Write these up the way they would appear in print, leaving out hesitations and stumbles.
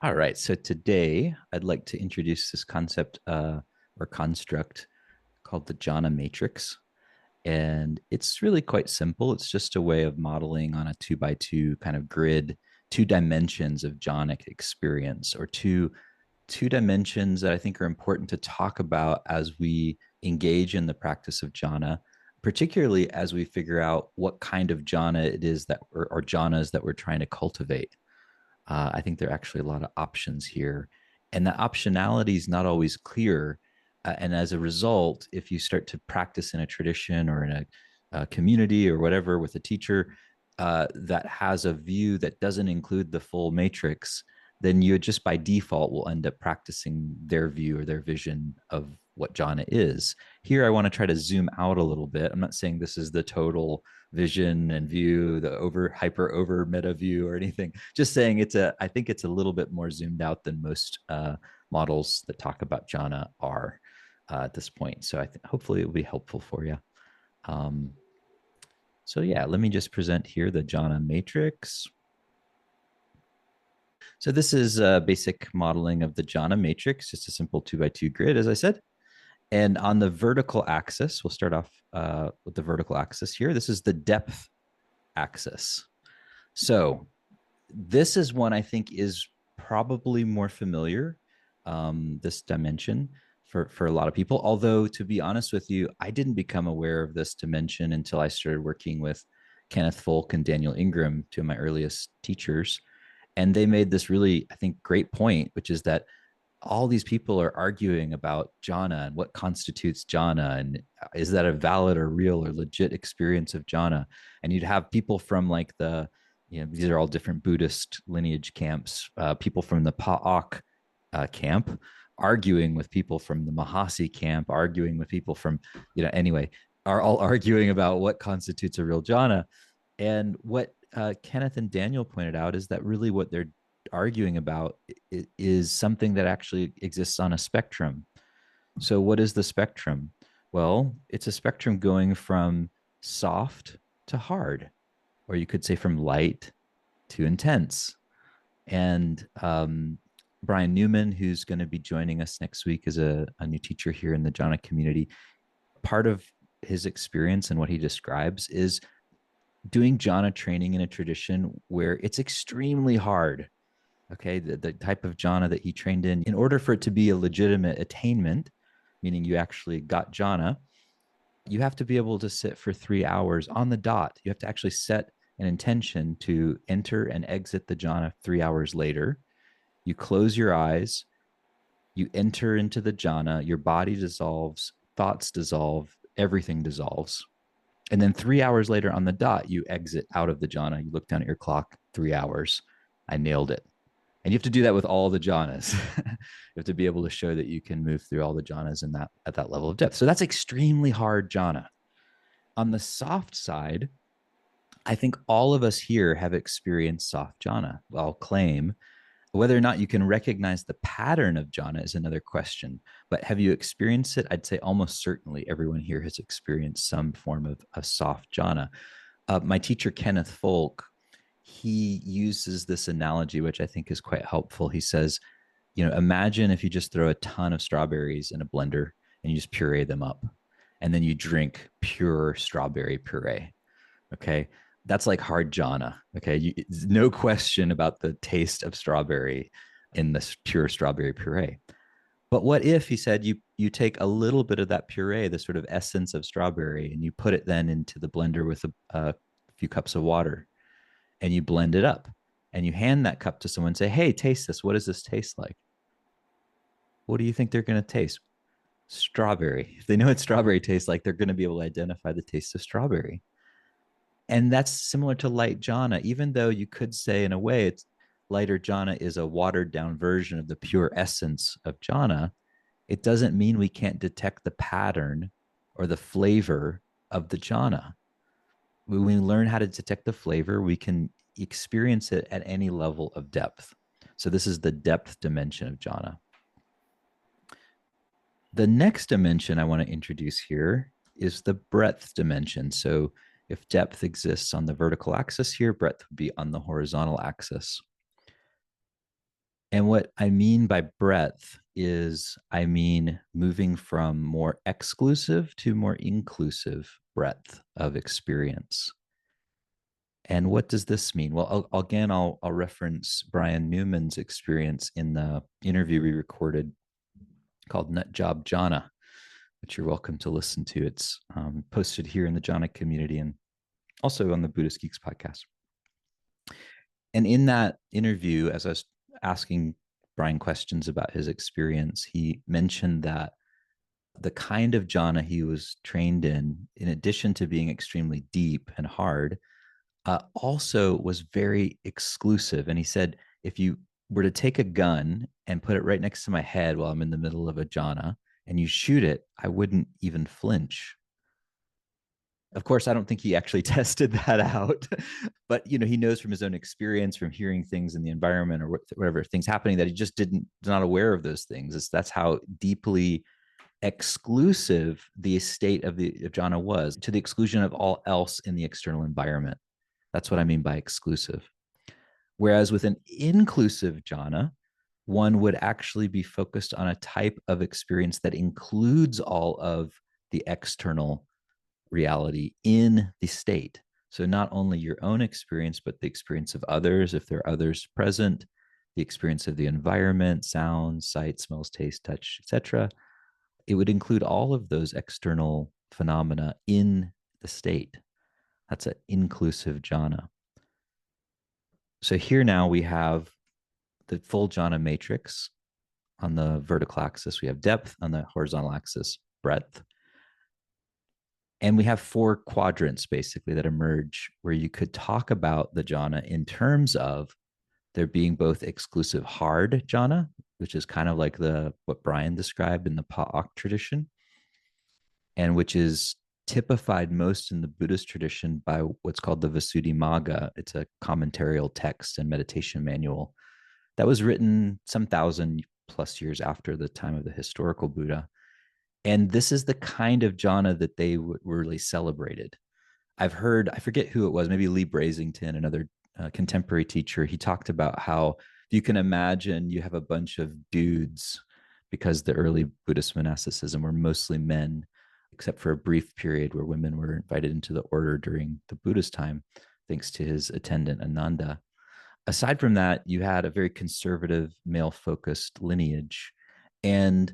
All right. So today I'd like to introduce this concept or construct called the jhana matrix. And it's really quite simple. It's just a way of modeling on a 2 by 2 kind of grid, 2 dimensions of jhanic experience, or two dimensions that I think are important to talk about as we engage in the practice of jhana, particularly as we figure out what kind of jhana it is that or jhanas that we're trying to cultivate. I think there are actually a lot of options here. And that optionality is not always clear. And as a result, if you start to practice in a tradition or in a community or whatever with a teacher that has a view that doesn't include the full matrix, then you just by default will end up practicing their view or their vision of what jhana is. Here, I want to try to zoom out a little bit. I'm not saying this is the total vision and view, the over meta view or anything. Just saying I think it's a little bit more zoomed out than most models that talk about jhana are at this point. So I think hopefully it will be helpful for you. Um, so yeah, let me just present here the jhana matrix. So this is a basic modeling of the jhana matrix, just a simple 2 by 2 grid, as I said. And on the vertical axis, we'll start off with the vertical axis here. This is the depth axis. So this is one I think is probably more familiar, this dimension for a lot of people. Although, to be honest with you, I didn't become aware of this dimension until I started working with Kenneth Folk and Daniel Ingram, two of my earliest teachers. And they made this really, I think, great point, which is that all these people are arguing about jhana and what constitutes jhana and is that a valid or real or legit experience of jhana. And you'd have people from like these are all different Buddhist lineage camps, people from the Pa'ak camp arguing with people from the Mahasi camp, arguing with people from, anyway, are all arguing about what constitutes a real jhana. And what Kenneth and Daniel pointed out is that really what they're arguing about is something that actually exists on a spectrum. So, what is the spectrum? Well, it's a spectrum going from soft to hard, or you could say from light to intense. And Brian Newman, who's going to be joining us next week as a new teacher here in the jhana community, part of his experience and what he describes is doing jhana training in a tradition where it's extremely hard. Okay, the type of jhana that he trained in order for it to be a legitimate attainment, meaning you actually got jhana, you have to be able to sit for 3 hours on the dot. You have to actually set an intention to enter and exit the jhana 3 hours later. You close your eyes, you enter into the jhana, your body dissolves, thoughts dissolve, everything dissolves. And then 3 hours later on the dot, you exit out of the jhana. You look down at your clock, 3 hours. I nailed it. And you have to do that with all the jhanas. You have to be able to show that you can move through all the jhanas in that at that level of depth. So that's extremely hard jhana. On the soft side, I think all of us here have experienced soft jhana. I'll claim. Whether or not you can recognize the pattern of jhana is another question. But have you experienced it? I'd say almost certainly everyone here has experienced some form of a soft jhana. My teacher, Kenneth Folk, he uses this analogy, which I think is quite helpful. He says, imagine if you just throw a ton of strawberries in a blender and you just puree them up, and then you drink pure strawberry puree. Okay. That's like hard jhana. Okay. No question about the taste of strawberry in this pure strawberry puree. But what if, he said, you take a little bit of that puree, the sort of essence of strawberry, and you put it then into the blender with a few cups of water, and you blend it up, and you hand that cup to someone and say, hey, taste this. What does this taste like? What do you think they're going to taste? Strawberry. If they know what strawberry tastes like, they're going to be able to identify the taste of strawberry. And that's similar to light jhana, even though you could say in a way it's lighter jhana is a watered down version of the pure essence of jhana. It doesn't mean we can't detect the pattern or the flavor of the jhana. When we learn how to detect the flavor, we can experience it at any level of depth. So this is the depth dimension of jhana. The next dimension I want to introduce here is the breadth dimension. So if depth exists on the vertical axis here, breadth would be on the horizontal axis. And what I mean by breadth is I mean moving from more exclusive to more inclusive breadth of experience. And what does this mean? Well, I'll reference Brian Newman's experience in the interview we recorded called Nut Job Jhana, which you're welcome to listen to. It's posted here in the Jhana community and also on the Buddhist Geeks podcast. And in that interview, as I was asking Brian questions about his experience, he mentioned that the kind of jhana he was trained in addition to being extremely deep and hard, also was very exclusive. And he said, if you were to take a gun and put it right next to my head while I'm in the middle of a jhana and you shoot it, I wouldn't even flinch. Of course, I don't think he actually tested that out, but he knows from his own experience, from hearing things in the environment or whatever things happening, that he just not aware of those things. That's how deeply exclusive the state of jhana was, to the exclusion of all else in the external environment. That's what I mean by exclusive. Whereas with an inclusive jhana, one would actually be focused on a type of experience that includes all of the external reality in the state. So not only your own experience, but the experience of others, if there are others present, the experience of the environment, sound, sight, smells, taste, touch, etc. It would include all of those external phenomena in the state. That's an inclusive jhana. So here now we have the full jhana matrix. On the vertical axis, we have depth. On the horizontal axis, breadth. And we have 4 quadrants basically that emerge where you could talk about the jhana in terms of there being both exclusive hard jhana, which is kind of like what Brian described in the Pa'ak tradition, and which is typified most in the Buddhist tradition by what's called the Visuddhimagga. It's a commentarial text and meditation manual that was written some 1,000 plus years after the time of the historical Buddha. And this is the kind of jhana that they really celebrated. I've heard, I forget who it was, maybe Lee Brasington, another contemporary teacher. He talked about how you can imagine you have a bunch of dudes, because the early Buddhist monasticism were mostly men, except for a brief period where women were invited into the order during the Buddha's time, thanks to his attendant Ananda. Aside from that, you had a very conservative, male-focused lineage. And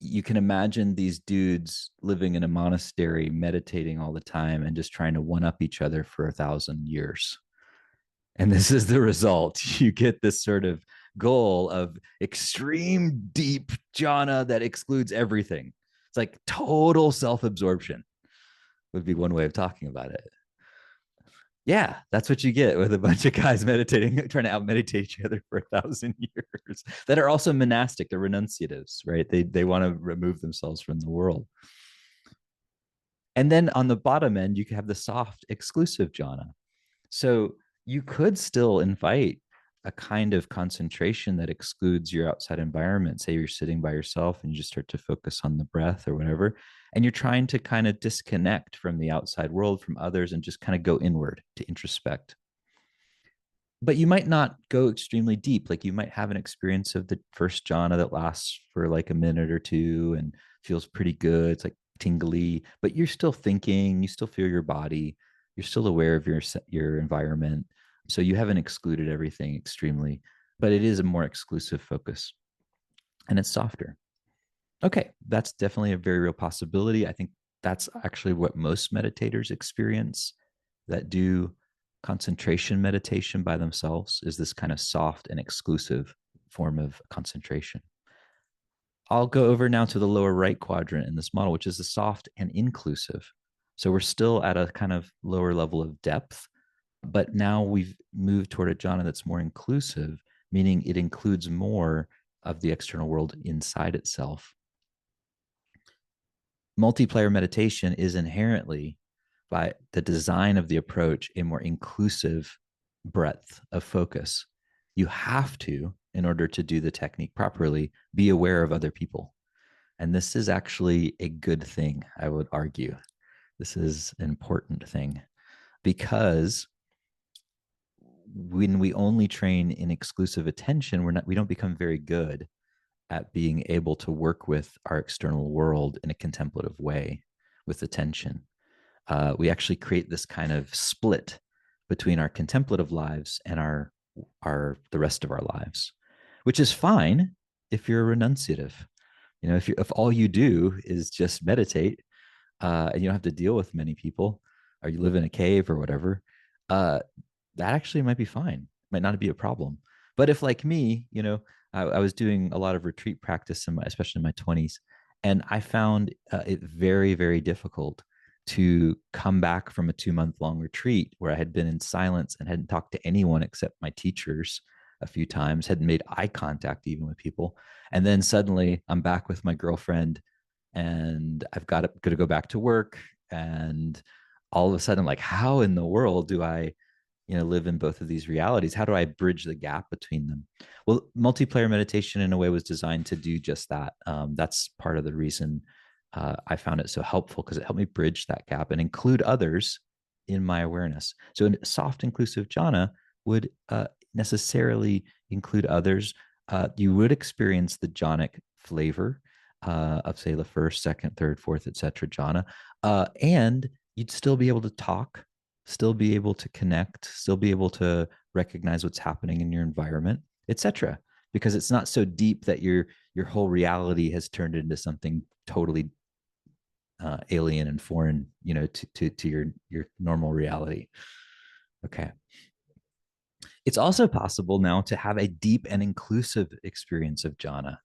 you can imagine these dudes living in a monastery, meditating all the time and just trying to one up each other for 1,000 years. And this is the result. You get this sort of goal of extreme deep jhana that excludes everything. It's like total self-absorption would be one way of talking about it. Yeah, that's what you get with a bunch of guys meditating, trying to out meditate each other for 1,000 years, that are also monastic. They're renunciatives, right? They want to remove themselves from the world. And then on the bottom end, you can have the soft, exclusive jhana. So you could still invite a kind of concentration that excludes your outside environment. Say you're sitting by yourself and you just start to focus on the breath or whatever, and you're trying to kind of disconnect from the outside world, from others, and just kind of go inward to introspect. But you might not go extremely deep. Like you might have an experience of the first jhana that lasts for like a minute or two and feels pretty good. It's like tingly, but you're still thinking, you still feel your body, you're still aware of your environment. So you haven't excluded everything extremely, but it is a more exclusive focus and it's softer. Okay, that's definitely a very real possibility. I think that's actually what most meditators experience that do concentration meditation by themselves, is this kind of soft and exclusive form of concentration. I'll go over now to the lower right quadrant in this model, which is the soft and inclusive. So we're still at a kind of lower level of depth, but now we've moved toward a jhana that's more inclusive, meaning it includes more of the external world inside itself. Multiplayer meditation is inherently, by the design of the approach, a more inclusive breadth of focus. You have to, in order to do the technique properly, be aware of other people. And this is actually a good thing, I would argue. This is an important thing, because when we only train in exclusive attention, we don't become very good at being able to work with our external world in a contemplative way with attention. We actually create this kind of split between our contemplative lives and our the rest of our lives, which is fine if you're a renunciative. If all you do is just meditate, and you don't have to deal with many people, or you live in a cave or whatever, uh, that actually might be fine, might not be a problem. But if, like me, I was doing a lot of retreat practice, especially in my 20s, and I found it very, very difficult to come back from a 2 month long retreat where I had been in silence and hadn't talked to anyone except my teachers a few times, hadn't made eye contact even with people. And then suddenly I'm back with my girlfriend and I've got to go back to work. And all of a sudden, like, how in the world do I live in both of these realities? How do I bridge the gap between them? Well, multiplayer meditation in a way was designed to do just that. That's part of the reason I found it so helpful, because it helped me bridge that gap and include others in my awareness. So a soft inclusive jhana would necessarily include others. You would experience the jhanic flavor of, say, the first, second, third, fourth, etc. jhana, and you'd still be able to talk, still be able to connect, still be able to recognize what's happening in your environment, etc. Because it's not so deep that your whole reality has turned into something totally alien and foreign, to your normal reality. Okay. It's also possible now to have a deep and inclusive experience of jhana.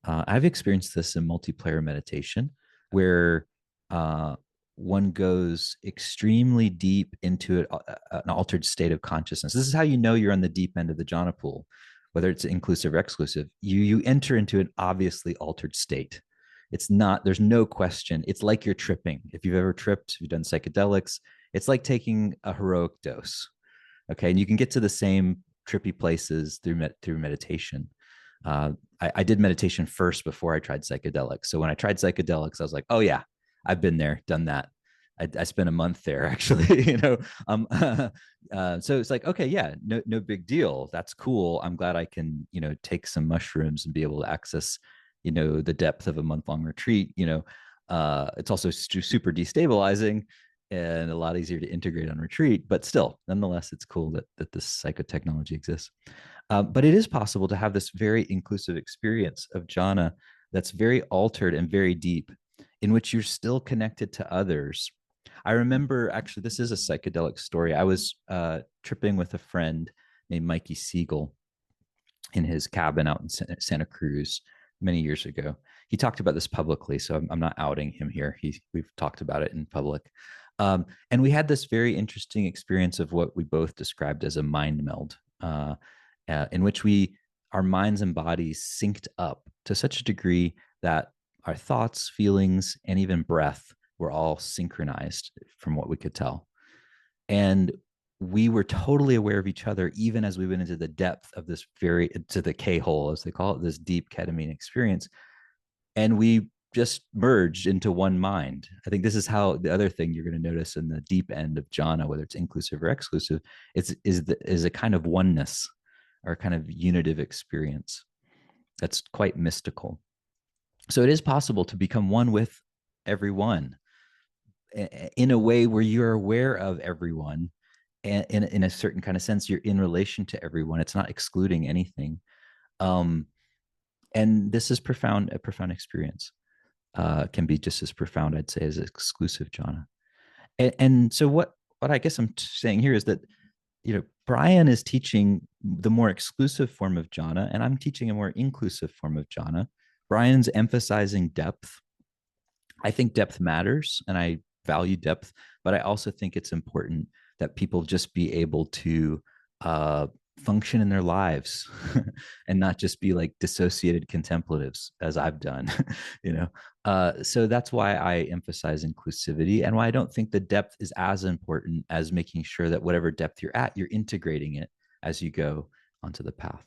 I've experienced this in multiplayer meditation, where one goes extremely deep into an altered state of consciousness. This is how you know you're on the deep end of the jhana pool, whether it's inclusive or exclusive. You enter into an obviously altered state. It's not, there's no question. It's like you're tripping. If you've ever tripped, you've done psychedelics, it's like taking a heroic dose. Okay. And you can get to the same trippy places through meditation. I did meditation first before I tried psychedelics. So when I tried psychedelics, I was like, oh yeah, I've been there, done that. I spent a month there actually, so it's like, okay, yeah, no big deal. That's cool. I'm glad I can, take some mushrooms and be able to access, the depth of a month-long retreat. It's also super destabilizing and a lot easier to integrate on retreat, but still, nonetheless, it's cool that this psychotechnology exists. But it is possible to have this very inclusive experience of jhana that's very altered and very deep, in which you're still connected to others. I remember, actually, this is a psychedelic story. I was tripping with a friend named Mikey Siegel in his cabin out in Santa Cruz many years ago. He talked about this publicly, so I'm not outing him here. We've talked about it in public. And we had this very interesting experience of what we both described as a mind meld, in which our minds and bodies synced up to such a degree that our thoughts, feelings, and even breath were all synchronized from what we could tell. And we were totally aware of each other, even as we went into the depth of this to the K-hole, as they call it, this deep ketamine experience. And we just merged into one mind. I think this is how the other thing you're going to notice in the deep end of jhana, whether it's inclusive or exclusive, is a kind of oneness or a kind of unitive experience that's quite mystical. So it is possible to become one with everyone in a way where you're aware of everyone, and in a certain kind of sense, you're in relation to everyone. It's not excluding anything. And this is a profound experience. Can be just as profound, I'd say, as exclusive jhana. And so what I guess I'm saying here is that, Brian is teaching the more exclusive form of jhana, and I'm teaching a more inclusive form of jhana. Brian's emphasizing depth. I think depth matters, and I value depth, but I also think it's important that people just be able to function in their lives and not just be like dissociated contemplatives, as I've done. So that's why I emphasize inclusivity, and why I don't think the depth is as important as making sure that whatever depth you're at, you're integrating it as you go onto the path.